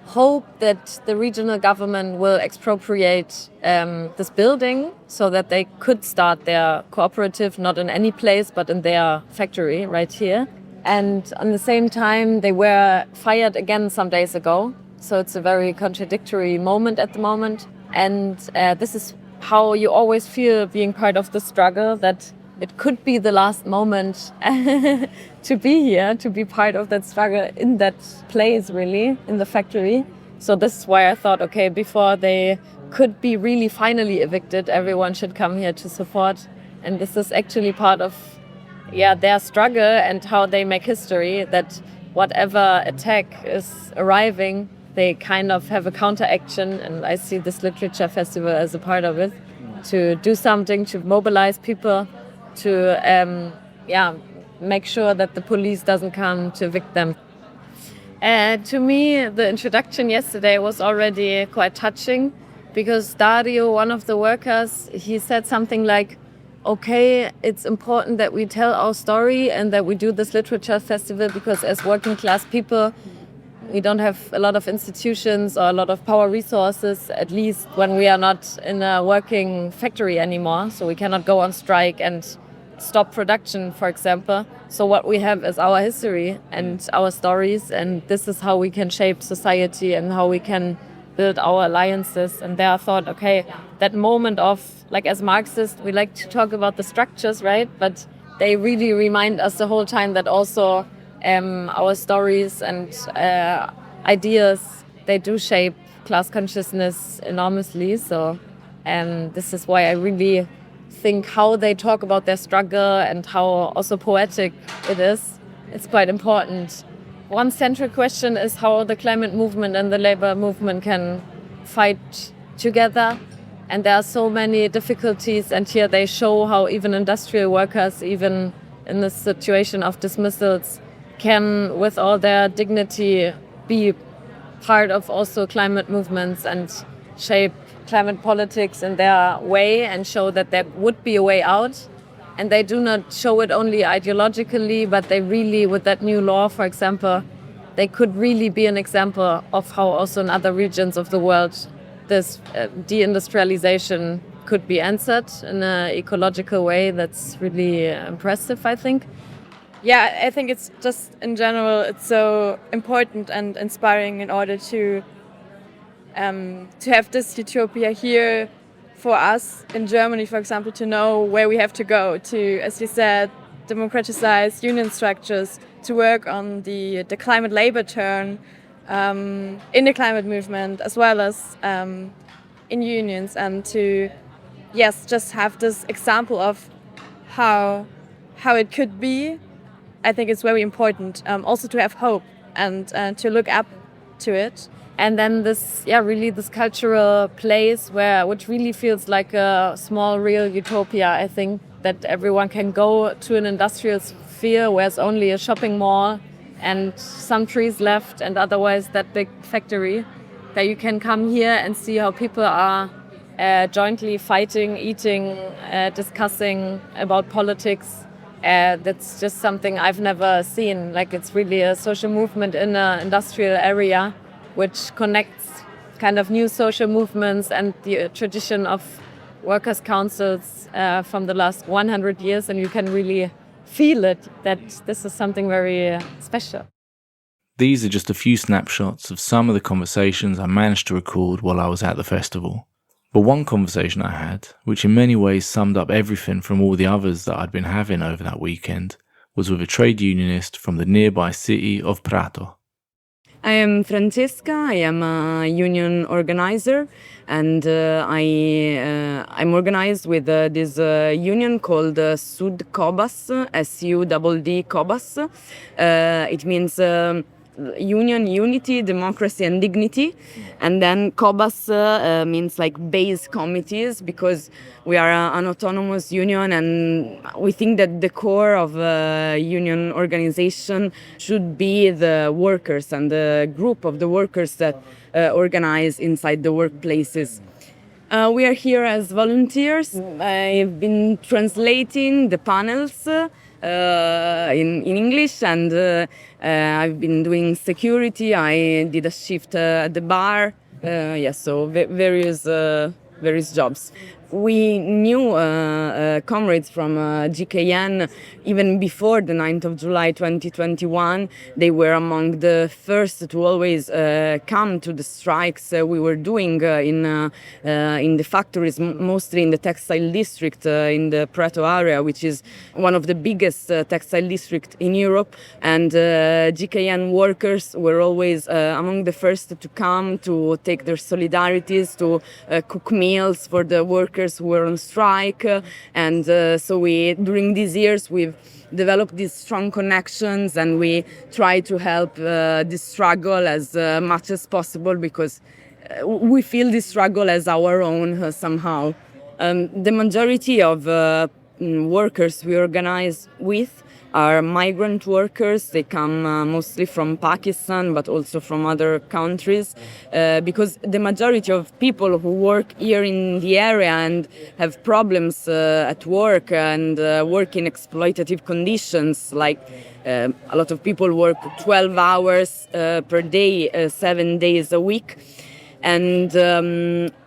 Speaker 11: hope that the regional government will expropriate this building so that they could start their cooperative, not in any place, but in their factory right here. And at the same time, they were fired again some days ago. So it's a very contradictory moment at the moment. And this is how you always feel being part of the struggle, that it could be the last moment to be here, to be part of that struggle in that place, really, in the factory. So this is why I thought, okay, before they could be really finally evicted, everyone should come here to support. And this is actually part of their struggle and how they make history, that whatever attack is arriving, they kind of have a counteraction, and I see this literature festival as a part of it, to do something, to mobilize people, to make sure that the police doesn't come to evict them. To me, the introduction yesterday was already quite touching, because Dario, one of the workers, he said something like, okay, it's important that we tell our story and that we do this literature festival because as working class people, We don't have a lot of institutions or a lot of power resources, at least when we are not in a working factory anymore. So we cannot go on strike and stop production, for example. So what we have is our history and our stories, and this is how we can shape society and how we can build our alliances. And there I thought, okay, that moment of, like as Marxists, we like to talk about the structures, right? But they really remind us the whole time that also our stories and ideas, they do shape class consciousness enormously. So this is why I really think how they talk about their struggle and how also poetic it is. It's quite important. One central question is how the climate movement and the labor movement can fight together. And there are so many difficulties, and here they show how even industrial workers, even in this situation of dismissals, can, with all their dignity, be part of also climate movements and shape climate politics in their way and show that there would be a way out. And they do not show it only ideologically, but they really, with that new law, for example, they could really be an example of how also in other regions of the world this deindustrialization could be answered in an ecological way. That's really impressive, I think.
Speaker 12: Yeah, I think it's just in general, it's so important and inspiring in order to have this utopia here for us in Germany, for example, to know where we have to go to, as you said, democratize union structures, to work on the climate labor turn in the climate movement as well as in unions, and to, yes, just have this example of how it could be. I think it's very important also to have hope and to look up to it. And then this, really this cultural place which really feels like a small, real utopia. I think that everyone can go to an industrial sphere where it's only a shopping mall and some trees left, and otherwise that big factory. That you can come here and see how people are jointly fighting, eating, discussing about politics. That's just something I've never seen. Like, it's really a social movement in an industrial area, which connects kind of new social movements and the tradition of workers' councils from the last 100 years. And you can really feel it, that this is something very special.
Speaker 1: These are just a few snapshots of some of the conversations I managed to record while I was at the festival. But one conversation I had, which in many ways summed up everything from all the others that I'd been having over that weekend, was with a trade unionist from the nearby city of Prato.
Speaker 13: I am Francesca. I am a union organizer, and I'm organized with this union called Sud Cobas, SUDD Cobas. It means union, unity, democracy and dignity. And then Cobas means like base committees, because we are an autonomous union, and we think that the core of a union organization should be the workers and the group of the workers that organize inside the workplaces. We are here as volunteers. I've been translating the panels in English, and I've been doing security. I did a shift at the bar. So various jobs. We knew comrades from GKN even before the 9th of July 2021. They were among the first to always come to the strikes we were doing in the factories, mostly in the textile district in the Prato area, which is one of the biggest textile districts in Europe. And GKN workers were always among the first to come to take their solidarities, to cook meals for the workers who were on strike, and so during these years we've developed these strong connections, and we try to help this struggle as much as possible, because we feel this struggle as our own somehow. The majority of workers we organize with are migrant workers. They come mostly from Pakistan, but also from other countries, because the majority of people who work here in the area and have problems at work and work in exploitative conditions, like a lot of people work 12 hours per day, 7 days a week. And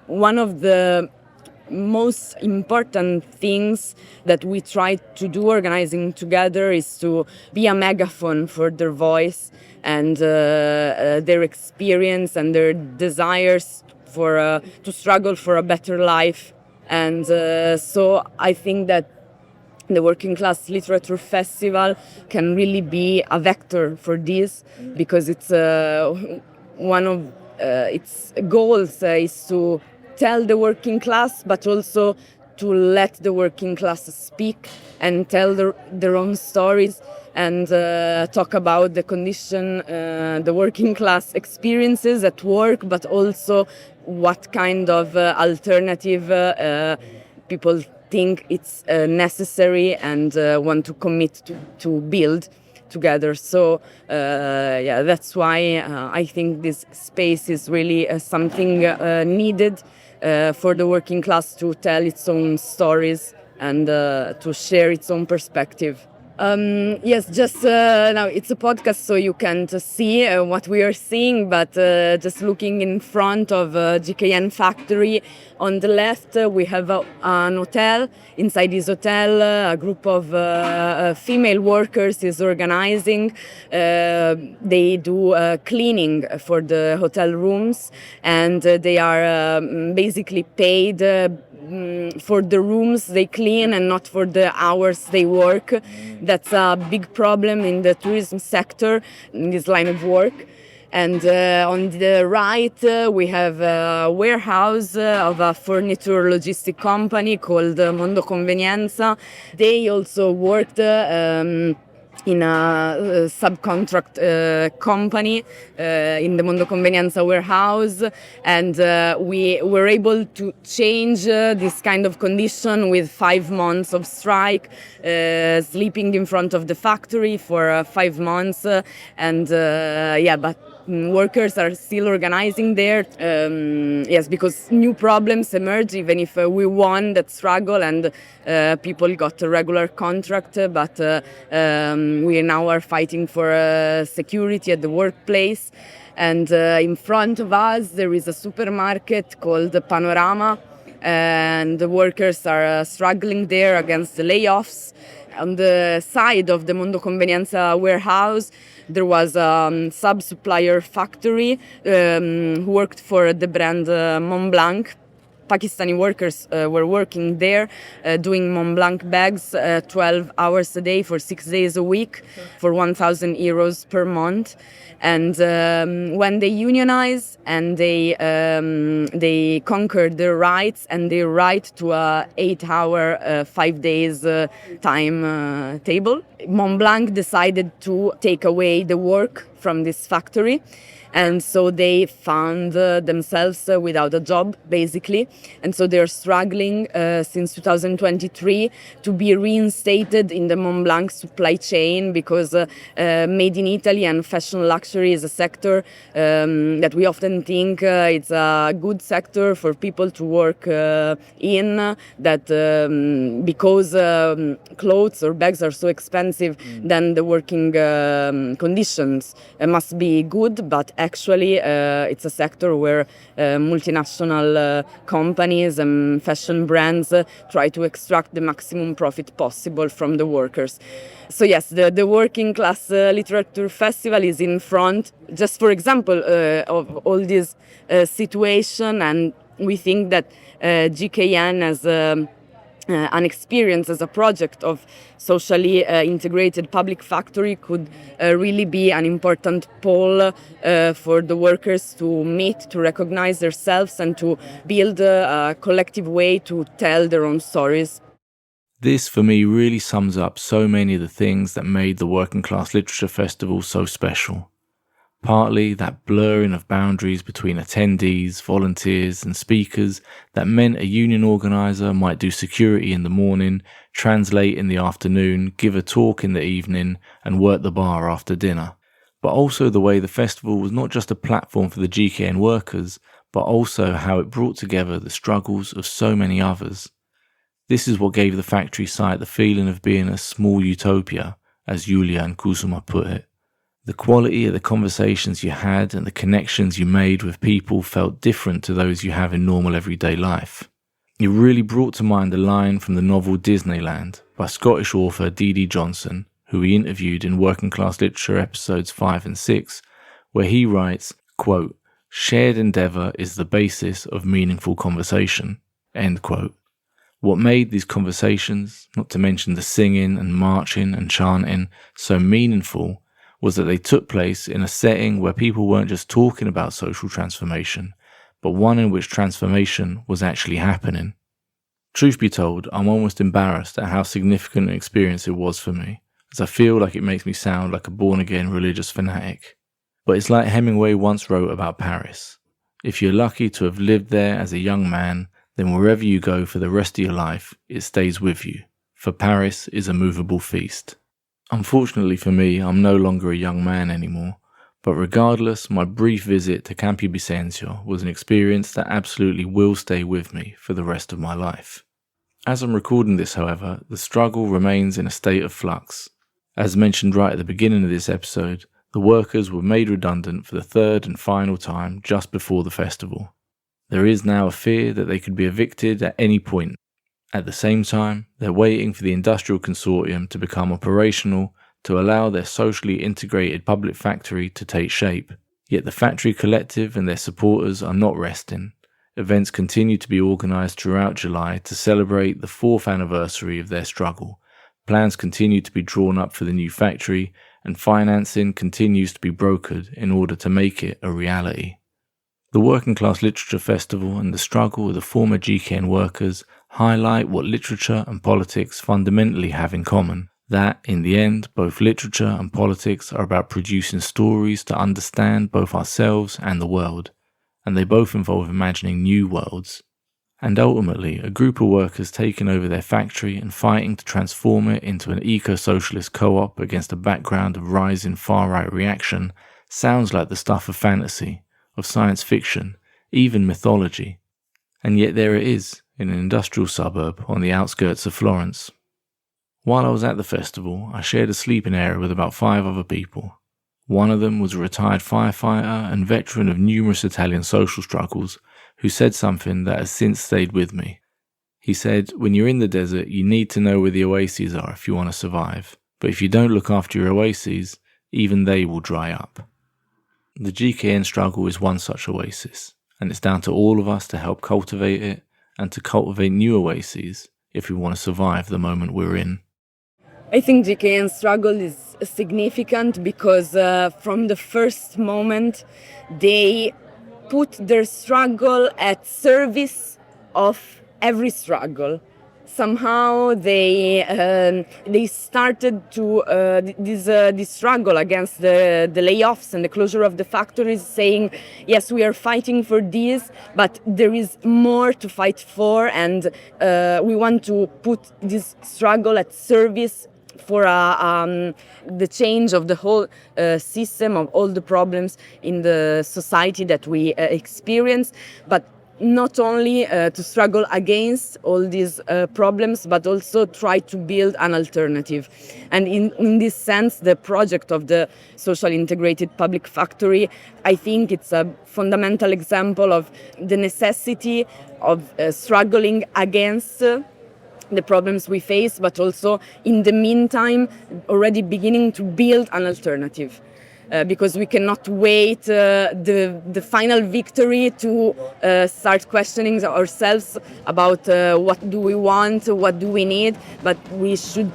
Speaker 13: one of the most important things that we try to do organizing together is to be a megaphone for their voice and their experience and their desires for to struggle for a better life. And so I think that the Working Class Literature Festival can really be a vector for this, because it's one of its goals is to tell the working class, but also to let the working class speak and tell their own stories and talk about the condition the working class experiences at work, but also what kind of alternative people think it's necessary and want to commit to build together. So yeah, that's why I think this space is really something needed for the working class to tell its own stories and to share its own perspective. Yes, just now it's a podcast, so you can't see what we are seeing, but just looking in front of GKN factory on the left, we have an hotel. Inside this hotel, a group of female workers is organizing. They do cleaning for the hotel rooms, and they are basically paid for the rooms they clean and not for the hours they work. That's a big problem in the tourism sector, in this line of work. And on the right, we have a warehouse of a furniture logistic company called Mondo Convenienza. They also worked in a subcontract company in the Mondo Convenienza warehouse, and we were able to change this kind of condition with 5 months of strike, sleeping in front of the factory for 5 months, and yeah, but workers are still organizing there, yes, because new problems emerge even if we won that struggle and people got a regular contract, but we now are fighting for security at the workplace. And in front of us there is a supermarket called Panorama, and the workers are struggling there against the layoffs. On the side of the Mondo Convenienza warehouse, there was a sub-supplier factory who worked for the brand Mont Blanc. Pakistani workers were working there doing Mont Blanc bags 12 hours a day for 6 days a week for 1,000 euros per month. And when they unionized and they conquered their rights and their right to a 8-hour, 5 days time table, Mont Blanc decided to take away the work from this factory. And so they found themselves without a job, basically. And so they're struggling since 2023 to be reinstated in the Mont Blanc supply chain, because made in Italy and fashion luxury is a sector that we often think it's a good sector for people to work in, that because clothes or bags are so expensive, then the working conditions must be good, but actually, it's a sector where multinational companies and fashion brands try to extract the maximum profit possible from the workers. So yes, the Working Class Literature Festival is in front, just for example, of all this situation, and we think that GKN as an experience as a project of socially integrated public factory could really be an important pole for the workers to meet, to recognize themselves, and to build a collective way to tell their own stories.
Speaker 1: This, for me, really sums up so many of the things that made the Working Class Literature Festival so special. Partly that blurring of boundaries between attendees, volunteers and speakers that meant a union organiser might do security in the morning, translate in the afternoon, give a talk in the evening and work the bar after dinner. But also the way the festival was not just a platform for the GKN workers, but also how it brought together the struggles of so many others. This is what gave the factory site the feeling of being a small utopia, as Julia and Kusuma put it. The quality of the conversations you had and the connections you made with people felt different to those you have in normal everyday life. It really brought to mind a line from the novel Disneyland by Scottish author D.D. Johnson, who we interviewed in Working Class Literature episodes 5 and 6, where he writes, quote, "Shared endeavour is the basis of meaningful conversation," end quote. What made these conversations, not to mention the singing and marching and chanting, so meaningful was that they took place in a setting where people weren't just talking about social transformation, but one in which transformation was actually happening. Truth be told, I'm almost embarrassed at how significant an experience it was for me, as I feel like it makes me sound like a born-again religious fanatic. But it's like Hemingway once wrote about Paris. If you're lucky to have lived there as a young man, then wherever you go for the rest of your life, it stays with you, for Paris is a movable feast. Unfortunately for me, I'm no longer a young man anymore, but regardless, my brief visit to Campi Bisenzio was an experience that absolutely will stay with me for the rest of my life. As I'm recording this, however, the struggle remains in a state of flux. As mentioned right at the beginning of this episode, the workers were made redundant for the third and final time just before the festival. There is now a fear that they could be evicted at any point. At the same time, they're waiting for the industrial consortium to become operational to allow their socially integrated public factory to take shape. Yet the factory collective and their supporters are not resting. Events continue to be organised throughout July to celebrate the 4th anniversary of their struggle. Plans continue to be drawn up for the new factory, and financing continues to be brokered in order to make it a reality. The Working Class Literature Festival and the struggle of the former GKN workers highlight what literature and politics fundamentally have in common. That, in the end, both literature and politics are about producing stories to understand both ourselves and the world, and they both involve imagining new worlds. And ultimately, a group of workers taking over their factory and fighting to transform it into an eco-socialist co-op against a background of rising far-right reaction sounds like the stuff of fantasy, of science fiction, even mythology. And yet there it is, in an industrial suburb on the outskirts of Florence. While I was at the festival, I shared a sleeping area with about 5 other people. One of them was a retired firefighter and veteran of numerous Italian social struggles, who said something that has since stayed with me. He said, when you're in the desert, you need to know where the oases are if you want to survive. But if you don't look after your oases, even they will dry up. The GKN struggle is one such oasis, and it's down to all of us to help cultivate it and to cultivate new oases if we want to survive the moment we're in.
Speaker 13: I think GKN struggle is significant because from the first moment they put their struggle at service of every struggle. Somehow they started to this struggle against the layoffs and the closure of the factories, saying, yes, we are fighting for this, but there is more to fight for, and we want to put this struggle at service for the change of the whole system, of all the problems in the society that we experience, but not only to struggle against all these problems, but also try to build an alternative. And in this sense, the project of the social integrated public factory, I think it's a fundamental example of the necessity of struggling against the problems we face, but also in the meantime already beginning to build an alternative. Because we cannot wait the final victory to start questioning ourselves about what do we want, what do we need, but we should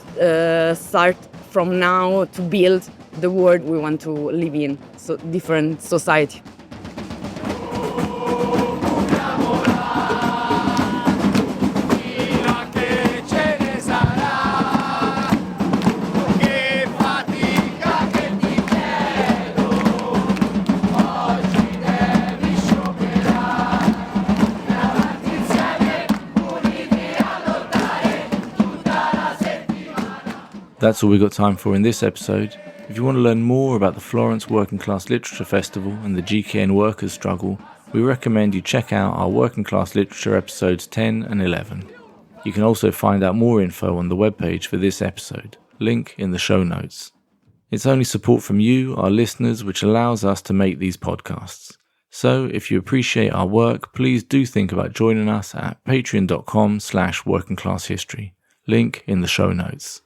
Speaker 13: start from now to build the world we want to live in, so different society.
Speaker 1: That's all we got time for in this episode. If you want to learn more about the Florence Working Class Literature Festival and the GKN workers' struggle, we recommend you check out our Working Class Literature episodes 10 and 11. You can also find out more info on the webpage for this episode, link in the show notes. It's only support from you, our listeners, which allows us to make these podcasts. So if you appreciate our work, please do think about joining us at patreon.com/workingclasshistory, link in the show notes.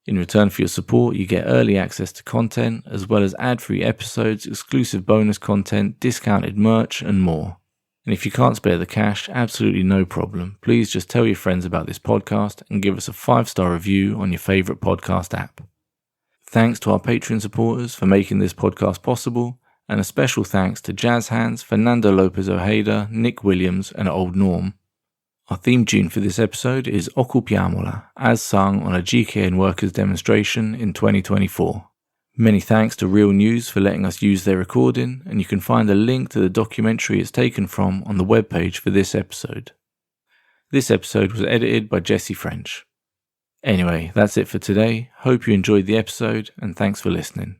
Speaker 1: In return for your support, you get early access to content, as well as ad-free episodes, exclusive bonus content, discounted merch, and more. And if you can't spare the cash, absolutely no problem. Please just tell your friends about this podcast and give us a 5-star review on your favourite podcast app. Thanks to our Patreon supporters for making this podcast possible, and a special thanks to Jazz Hands, Fernando Lopez Ojeda, Nick Williams, and Old Norm. Our theme tune for this episode is Occupiamola, as sung on a GKN workers demonstration in 2024. Many thanks to Real News for letting us use their recording, and you can find a link to the documentary it's taken from on the webpage for this episode. This episode was edited by Jesse French. Anyway, that's it for today. Hope you enjoyed the episode, and thanks for listening.